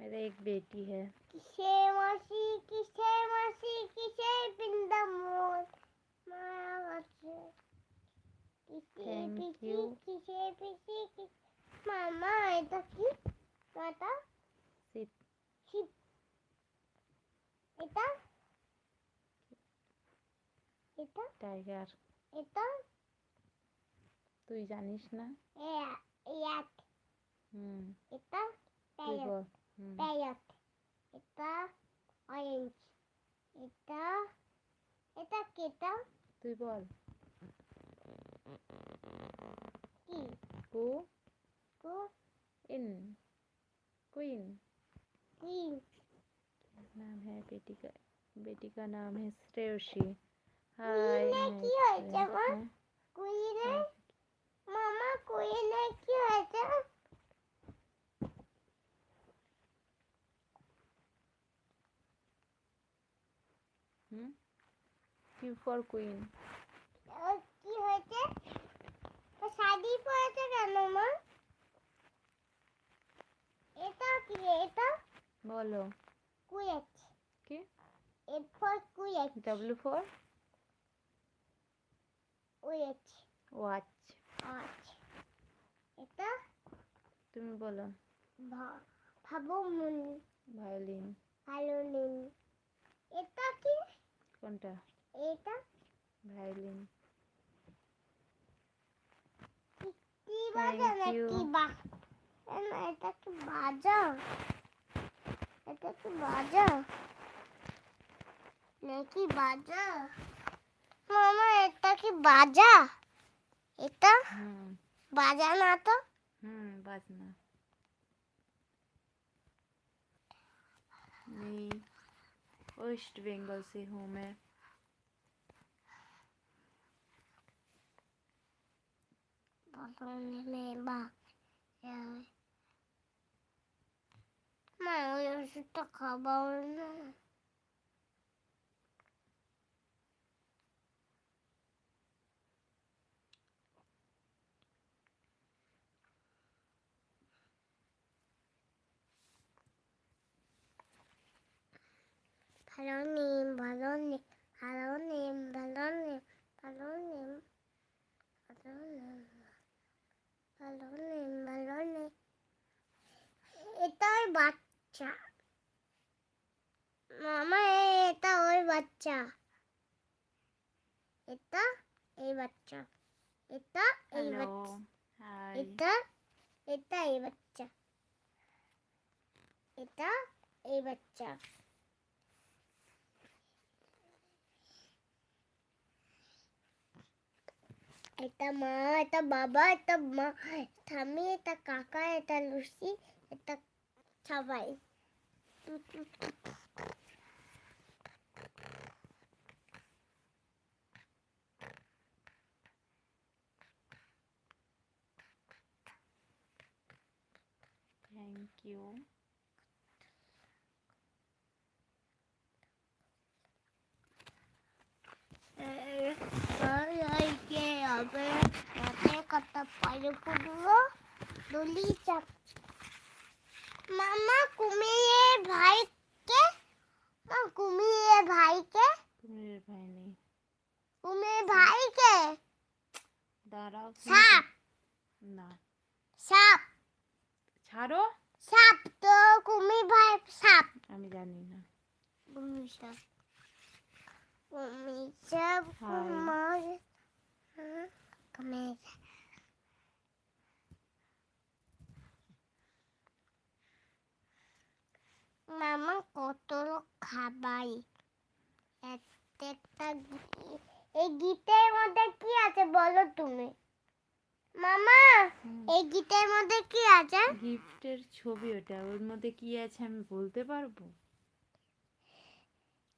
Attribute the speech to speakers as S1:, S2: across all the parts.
S1: मेरा एक बेटी है।
S2: किसे मासी किसे बिंदा मोर माया बच्चे किसे पिसी मामा এটা কি এটা
S1: শিপ।
S2: শিপ এটা এটা
S1: টাইগার।
S2: এটা
S1: তুই জানিস না?
S2: ইয়াক এটা
S1: তুই বল।
S2: প্যারট এটা অরেঞ্জ এটা এটা কেটা
S1: তুই বল।
S2: কি
S1: কু
S2: কু
S1: इन क्वीन।
S2: क्वीन
S1: नाम है बेटी का नाम है श्रेयसी। हाय
S2: কি হয়েছে মা কুইনে মামা কুইনে কি হয়েছে
S1: क्यू फॉर क्वीन।
S2: কি হয়েছে তো শাড়ি পরেছে কেন মা এটা কি এটা
S1: बोलो।
S2: কুয়েট
S1: কি?
S2: F for KUET
S1: W for
S2: KUET
S1: watch.
S2: আচ্ছা এটা
S1: তুমি বলো।
S2: ভাবমুন
S1: ভায়োলিন।
S2: ভায়োলিন এটা কি
S1: কোনটা?
S2: এটা
S1: ভায়োলিন।
S2: কি বাজা নাকি বা এটা কি বাজা এটা কি বাজা নাকি বাজা মামা এটা কি বাজা এটা বাজা না তো
S1: बाजना। मैं वेस्ट बंगाल से हूँ। मैं
S2: ওষুধটা খাবাও না ভালো নেই ভালো নেই ভালো নেই ভালো নেই ভালো নেই ভালো নেই ভালো নেই ভালো নেই এটা ওর বাচ্চা মামা এটা ওর বাচ্চা এটা এই বাচ্চা এটা এই বাচ্চা এটা এটা এই বাচ্চা এটা এই বাচ্চা এটা মা এটা বাবা এটা মা ঠাম্মি এটা কাকা এটা লুসি এটা সবাই
S1: थैंक यू।
S2: কত পায়ে পড়লো দলি চাপ মামা কুমিরের ভাইকে কুমিরের ভাইকে
S1: कुमेर भाई नहीं।
S2: কুমিরের ভাইকে
S1: दाঁড়াও।
S2: সাপ
S1: না।
S2: সাপ
S1: ছাড়ো।
S2: সাপ তো কুমির ভাই সাপ
S1: আমি জানি না।
S2: কুমির সাপ কুমির সাপ কুমির মামা কত লোক খাবাই একটা এই গীতের মধ্যে কি আছে বলো তুমি মামা এই গীতের মধ্যে কি আছে
S1: গিফটের ছবি ওটা ওর মধ্যে কি আছে আমি বলতে পারবো?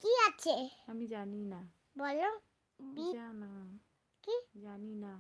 S2: কি আছে
S1: আমি জানি না।
S2: বলো
S1: জানা
S2: কি
S1: জানি না।